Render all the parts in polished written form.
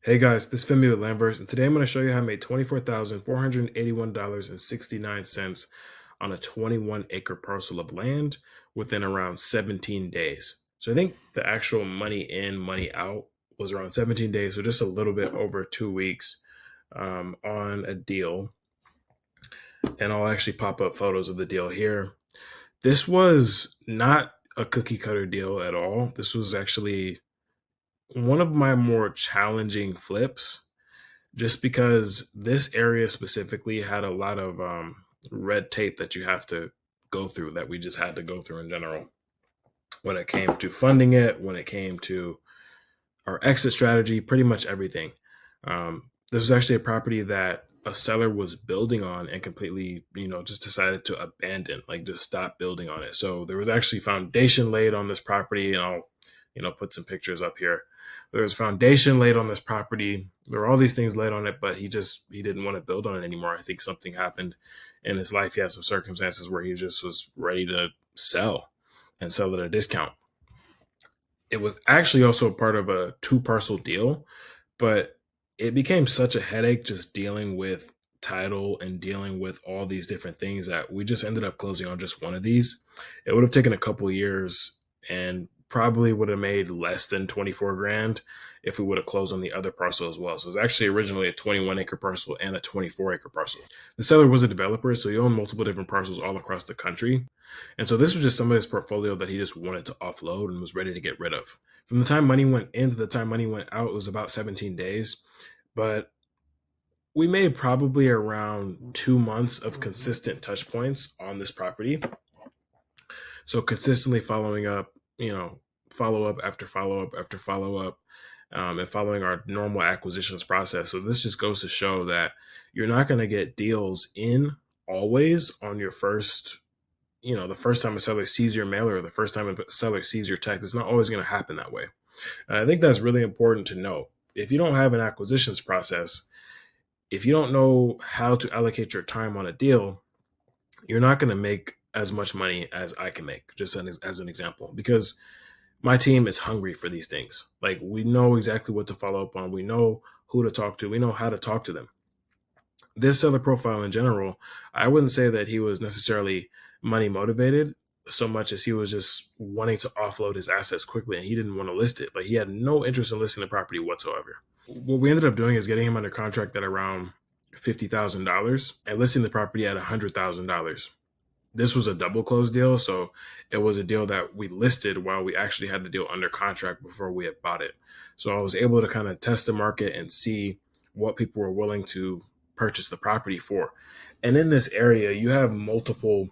Hey guys, this is Femi with Lamberts, and today I'm going to show you how I made $24,481.69 on a 21-acre parcel of land within around 17 days. So I think the actual money in, money out was around 17 days, so just a little bit over 2 weeks on a deal. And I'll actually pop up photos of the deal here. This was not a cookie cutter deal at all. This was actually one of my more challenging flips just because this area specifically had a lot of red tape that you have to go through that we just had to go through in general when it came to funding it, when it came to our exit strategy, pretty much everything. This was actually a property that a seller was building on and completely, just decided to abandon, like just stop building on it. So there was actually foundation laid on this property, and I'll, put some pictures up here. There was foundation laid on this property. There were all these things laid on it, but he didn't want to build on it anymore. I think something happened in his life. He had some circumstances where he just was ready to sell and sell at a discount. It was actually also part of a two parcel deal, but it became such a headache just dealing with title and dealing with all these different things that we just ended up closing on just one of these. It would have taken a couple years and probably would have made less than 24 grand if we would have closed on the other parcel as well. So it was actually originally a 21-acre parcel and a 24-acre parcel. The seller was a developer, so he owned multiple different parcels all across the country. And so this was just some of his portfolio that he just wanted to offload and was ready to get rid of. From the time money went in to the time money went out, it was about 17 days. But we made probably around 2 months of consistent touch points on this property. So consistently following up, follow up after follow up after follow up, and following our normal acquisitions process. So this just goes to show that you're not going to get deals in always on your first, the first time a seller sees your mailer or the first time a seller sees your text. It's not always going to happen that way. And I think that's really important to know. If you don't have an acquisitions process, if you don't know how to allocate your time on a deal, you're not going to make as much money as I can make, just as an example, because my team is hungry for these things. Like, we know exactly what to follow up on. We know who to talk to. We know how to talk to them. This seller profile in general, I wouldn't say that he was necessarily money motivated so much as he was just wanting to offload his assets quickly, and he didn't want to list it. Like, he had no interest in listing the property whatsoever. What we ended up doing is getting him under contract at around $50,000 and listing the property at $100,000. This was a double close deal, so it was a deal that we listed while we actually had the deal under contract before we had bought it. So I was able to kind of test the market and see what people were willing to purchase the property for. And in this area, you have multiple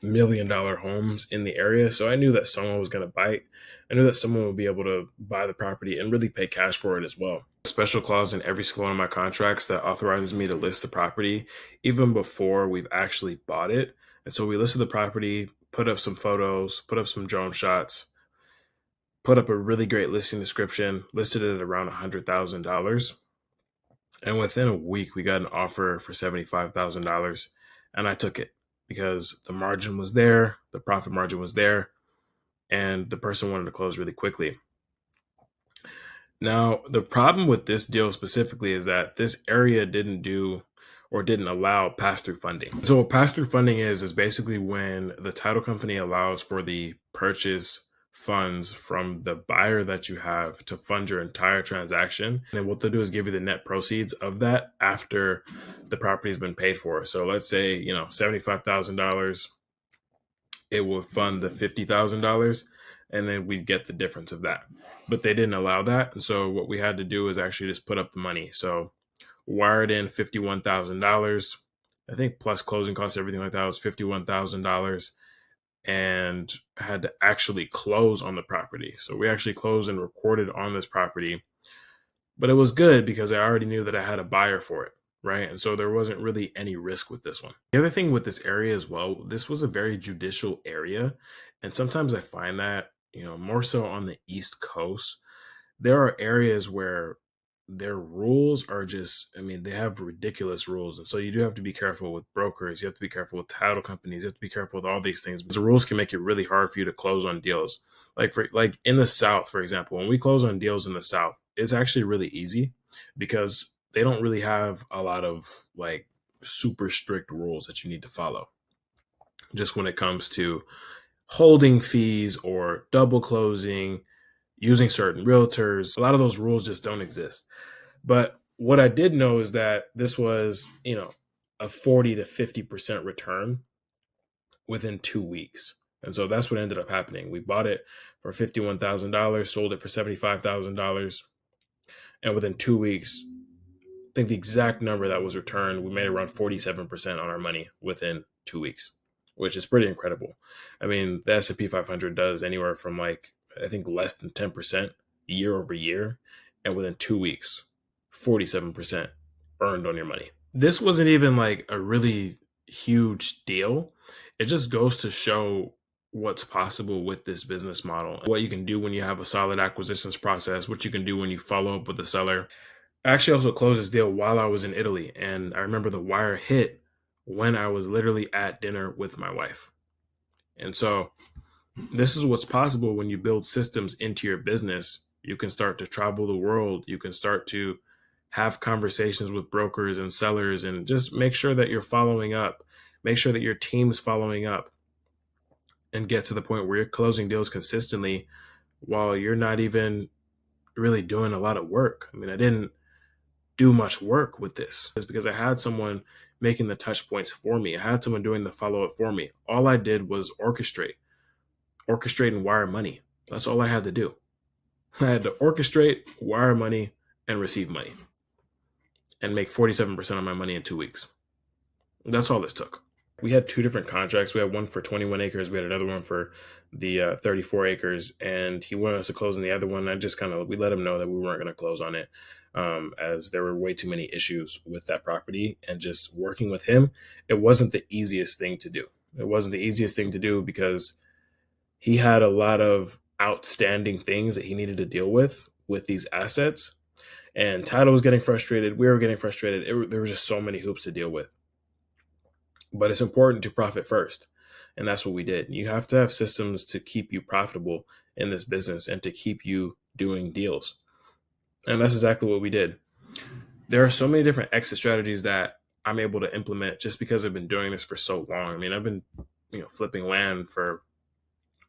$1 million homes in the area. So I knew that someone was going to bite. I knew that someone would be able to buy the property and really pay cash for it as well. A special clause in every single one of my contracts that authorizes me to list the property even before we've actually bought it. And so we listed the property, put up some photos, put up some drone shots, put up a really great listing description, listed it at around $100,000. And within a week, we got an offer for $75,000. And I took it because the margin was there, the profit margin was there, and the person wanted to close really quickly. Now, the problem with this deal specifically is that this area didn't allow pass-through funding. So what pass-through funding is basically when the title company allows for the purchase funds from the buyer that you have to fund your entire transaction. And what they'll do is give you the net proceeds of that after the property has been paid for. So let's say, $75,000, it will fund the $50,000, and then we'd get the difference of that. But they didn't allow that. And so what we had to do is actually just put up the money. So wired in $51,000. I think plus closing costs, everything like that was $51,000, and had to actually close on the property. So we actually closed and recorded on this property, but it was good because I already knew that I had a buyer for it, right? And so there wasn't really any risk with this one. The other thing with this area as well, this was a very judicial area. And sometimes I find that, more so on the East Coast, there are areas where their rules are just, they have ridiculous rules. And so you do have to be careful with brokers. You have to be careful with title companies. You have to be careful with all these things because the rules can make it really hard for you to close on deals. Like in the South, for example, when we close on deals in the South, it's actually really easy because they don't really have a lot of like super strict rules that you need to follow. Just when it comes to holding fees or double closing, using certain realtors, a lot of those rules just don't exist. But what I did know is that this was, a 40 to 50% return within 2 weeks. And so that's what ended up happening. We bought it for $51,000, sold it for $75,000. And within 2 weeks, I think the exact number that was returned, we made around 47% on our money within 2 weeks, which is pretty incredible. I mean, the S&P 500 does anywhere from like, I think less than 10% year over year. And within 2 weeks, 47% earned on your money. This wasn't even like a really huge deal. It just goes to show what's possible with this business model, what you can do when you have a solid acquisitions process, what you can do when you follow up with the seller. I actually also closed this deal while I was in Italy, and I remember the wire hit when I was literally at dinner with my wife. And so this is what's possible when you build systems into your business. You can start to travel the world. You can start to have conversations with brokers and sellers, and just make sure that you're following up. Make sure that your team's following up, and get to the point where you're closing deals consistently while you're not even really doing a lot of work. I mean, I didn't do much work with this. It's because I had someone making the touch points for me. I had someone doing the follow up for me. All I did was orchestrate and wire money. That's all I had to do. I had to orchestrate, wire money, and receive money, and make 47% of my money in 2 weeks. That's all this took. We had two different contracts. We had one for 21 acres. We had another one for the 34 acres. And he wanted us to close on the other one. We let him know that we weren't going to close on it, as there were way too many issues with that property. And just working with him, it wasn't the easiest thing to do. It wasn't the easiest thing to do because he had a lot of outstanding things that he needed to deal with these assets. And title was getting frustrated. We were getting frustrated. There were just so many hoops to deal with. But it's important to profit first. And that's what we did. You have to have systems to keep you profitable in this business and to keep you doing deals. And that's exactly what we did. There are so many different exit strategies that I'm able to implement just because I've been doing this for so long. I mean, I've been, flipping land for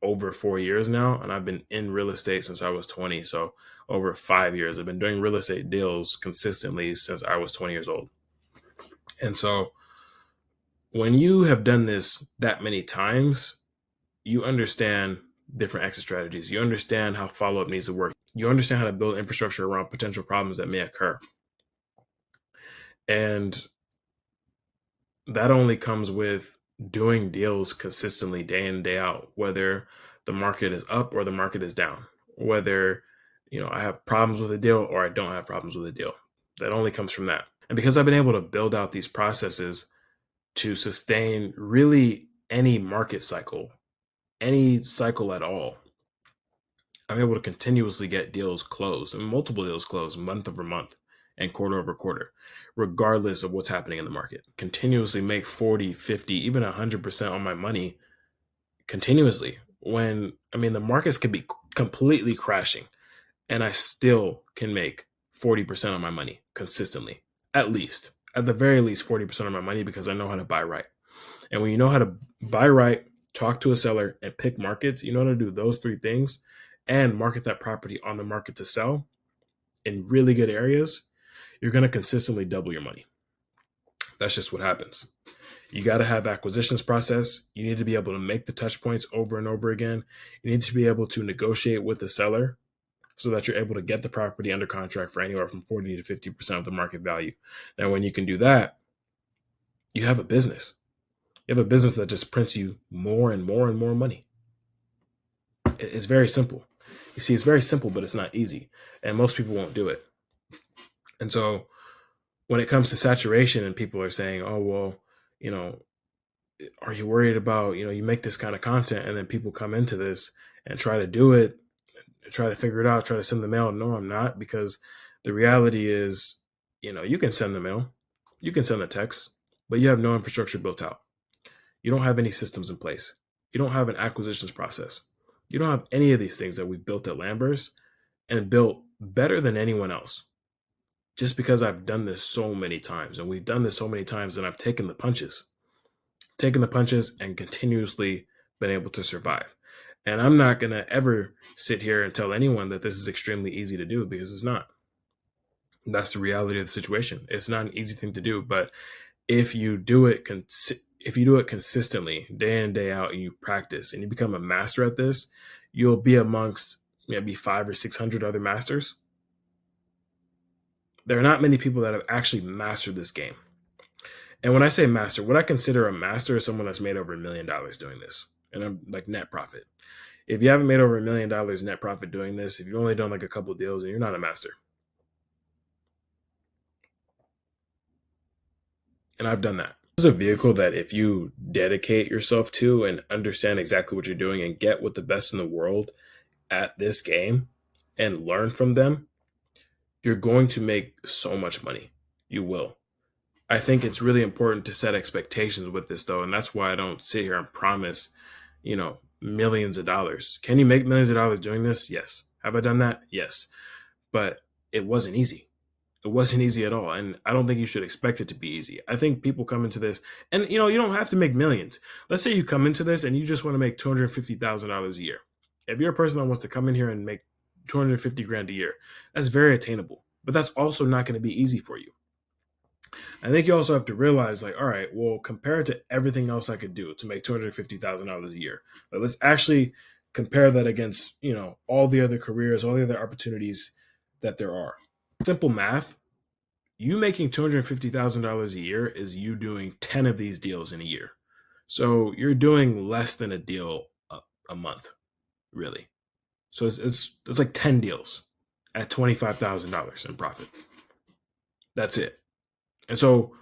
over 4 years now, and I've been in real estate since I was 20. So over 5 years, I've been doing real estate deals consistently since I was 20 years old. And so when you have done this that many times, you understand different exit strategies. You understand how follow-up needs to work. You understand how to build infrastructure around potential problems that may occur. And that only comes with doing deals consistently day in, day out, whether the market is up or the market is down, whether, I have problems with a deal or I don't have problems with a deal. That only comes from that. And because I've been able to build out these processes to sustain really any market cycle, any cycle at all, I'm able to continuously get deals closed and multiple deals closed month over month and quarter over quarter, regardless of what's happening in the market. Continuously make 40, 50, even 100% on my money continuously. The markets could be completely crashing and I still can make 40% on my money consistently, at the very least 40% of my money, because I know how to buy right. And when you know how to buy right, talk to a seller, and pick markets, you know how to do those three things and market that property on the market to sell in really good areas, you're going to consistently double your money. That's just what happens. You got to have acquisitions process. You need to be able to make the touch points over and over again. You need to be able to negotiate with the seller so that you're able to get the property under contract for anywhere from 40 to 50% of the market value. Now, when you can do that, you have a business. You have a business that just prints you more and more and more money. It's very simple. You see, it's very simple, but it's not easy. And most people won't do it. And so when it comes to saturation and people are saying, oh, well, are you worried about, you make this kind of content and then people come into this and try to do it, try to figure it out, try to send the mail? No, I'm not, because the reality is, you can send the mail, you can send the text, but you have no infrastructure built out. You don't have any systems in place. You don't have an acquisitions process. You don't have any of these things that we built at Lambers. and built better than anyone else just because I've done this so many times. And we've done this so many times, and I've taken the punches and continuously been able to survive. And I'm not going to ever sit here and tell anyone that this is extremely easy to do, because it's not. That's the reality of the situation. It's not an easy thing to do, but if you do it if you do it consistently, day in day out, and you practice and you become a master at this, you'll be amongst maybe 500 or 600 other masters. There are not many people that have actually mastered this game. And when I say master, what I consider a master is someone that's made over $1 million doing this. And I'm like net profit. If you haven't made over $1 million net profit doing this, if you've only done like a couple of deals, and you're not a master. And I've done that. This is a vehicle that if you dedicate yourself to and understand exactly what you're doing and get with the best in the world at this game and learn from them, you're going to make so much money. You will. I think it's really important to set expectations with this, though. And that's why I don't sit here and promise, millions of dollars. Can you make millions of dollars doing this? Yes. Have I done that? Yes. But it wasn't easy. It wasn't easy at all. And I don't think you should expect it to be easy. I think people come into this and, you don't have to make millions. Let's say you come into this and you just want to make $250,000 a year. If you're a person that wants to come in here and make 250 grand a year, that's very attainable. But that's also not going to be easy for you. I think you also have to realize, like, all right, well, compared to everything else I could do to make $250,000 a year, but let's actually compare that against, all the other careers, all the other opportunities that there are. Simple math, you making $250,000 a year is you doing 10 of these deals in a year. So you're doing less than a deal a month, really. So it's like 10 deals at $25,000 in profit. That's it. And so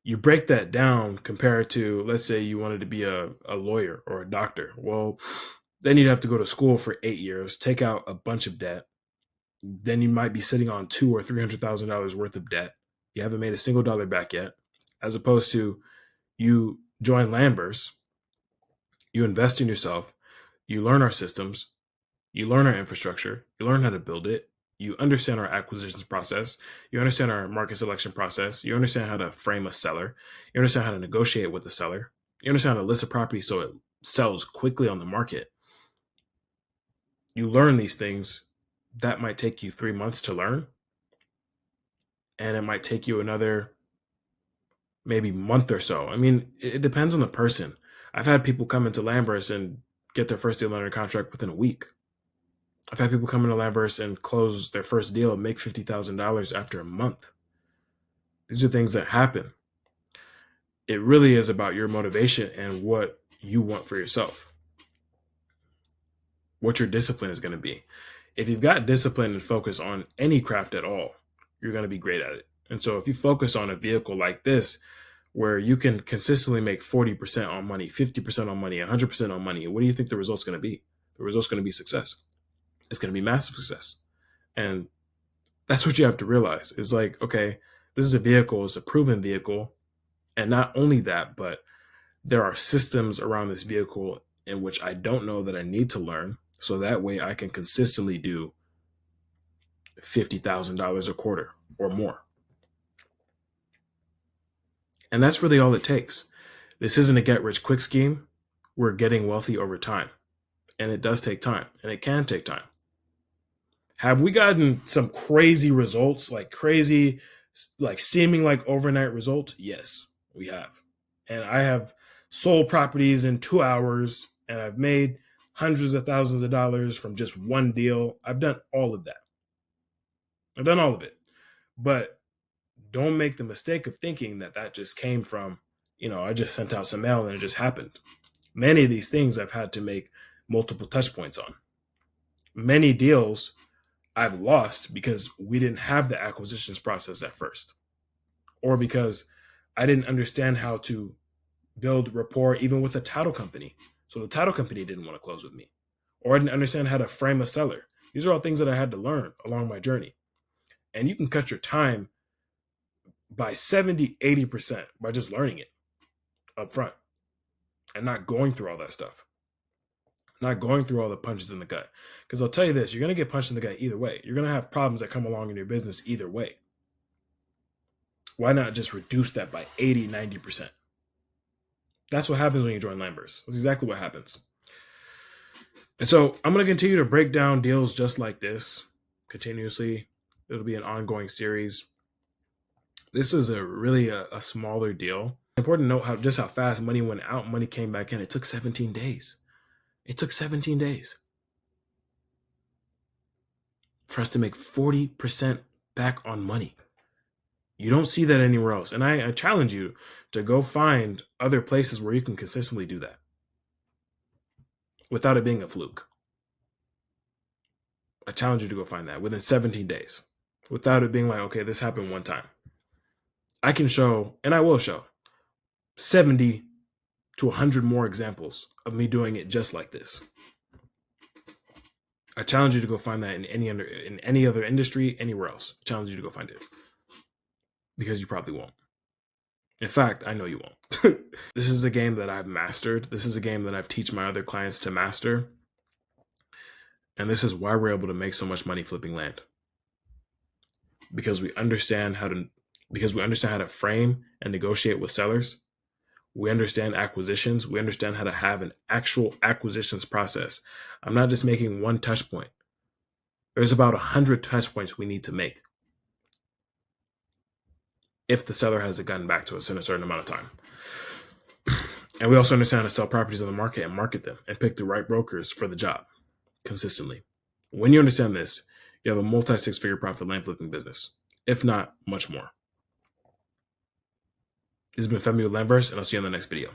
you break that down compared to, let's say you wanted to be a lawyer or a doctor. Well, then you'd have to go to school for 8 years, take out a bunch of debt. Then you might be sitting on $200,000 or $300,000 worth of debt. You haven't made a single dollar back yet. As opposed to you join Lambers, you invest in yourself, you learn our systems, you learn our infrastructure, you learn how to build it, you understand our acquisitions process, you understand our market selection process, you understand how to frame a seller, you understand how to negotiate with the seller, you understand how to list a property so it sells quickly on the market. You learn these things. That might take you 3 months to learn, and it might take you another maybe month or so. I mean, it depends on the person. I've had people come into Lambers and get their first deal under contract within a week. I've had people come into Lambers and close their first deal and make $50,000 after a month. These are things that happen. It really is about your motivation and what you want for yourself, what your discipline is going to be. If you've got discipline and focus on any craft at all, you're going to be great at it. And so if you focus on a vehicle like this, where you can consistently make 40% on money, 50% on money, 100% on money, what do you think the result's going to be? The result's going to be success. It's going to be massive success. And that's what you have to realize. Is like, okay, this is a vehicle, it's a proven vehicle. And not only that, but there are systems around this vehicle in which I don't know that I need to learn. So that way I can consistently do $50,000 a quarter or more. And that's really all it takes. This isn't a get rich quick scheme. We're getting wealthy over time. And it does take time, and it can take time. Have we gotten some crazy results, like seeming like overnight results? Yes, we have. And I have sold properties in 2 hours, and I've made hundreds of thousands of dollars from just one deal. I've done all of that. I've done all of it. But don't make the mistake of thinking that that just came from, I just sent out some mail and it just happened. Many of these things I've had to make multiple touch points on. Many deals I've lost because we didn't have the acquisitions process at first, or because I didn't understand how to build rapport even with a title company. So the title company didn't want to close with me, or I didn't understand how to frame a seller. These are all things that I had to learn along my journey. And you can cut your time by 70, 80% by just learning it up front and not going through all that stuff. not going through all the punches in the gut. Because I'll tell you this, you're going to get punched in the gut either way. You're going to have problems that come along in your business either way. Why not just reduce that by 80, 90%? That's what happens when you join Lambers. That's exactly what happens. And so I'm going to continue to break down deals just like this continuously. It'll be an ongoing series. This is really a smaller deal. It's important to note how fast money went out, money came back in. It took 17 days. It took 17 days for us to make 40% back on money. You don't see that anywhere else. And I challenge you to go find other places where you can consistently do that without it being a fluke. I challenge you to go find that within 17 days without it being like, okay, this happened one time. I can show, and I will show, 70 to 100 more examples of me doing it just like this. I challenge you to go find that in any other industry, anywhere else. I challenge you to go find it. Because you probably won't. In fact, I know you won't. This is a game that I've mastered. This is a game that I've teach my other clients to master. And this is why we're able to make so much money flipping land. Because we understand how to frame and negotiate with sellers. We understand acquisitions. We understand how to have an actual acquisitions process. I'm not just making one touch point. There's about 100 touch points we need to make if the seller hasn't gotten back to us in a certain amount of time. And we also understand how to sell properties on the market and market them and pick the right brokers for the job consistently. When you understand this, you have a multi-six-figure profit land flipping business, if not much more. This has been Femi with Landverse, and I'll see you on the next video.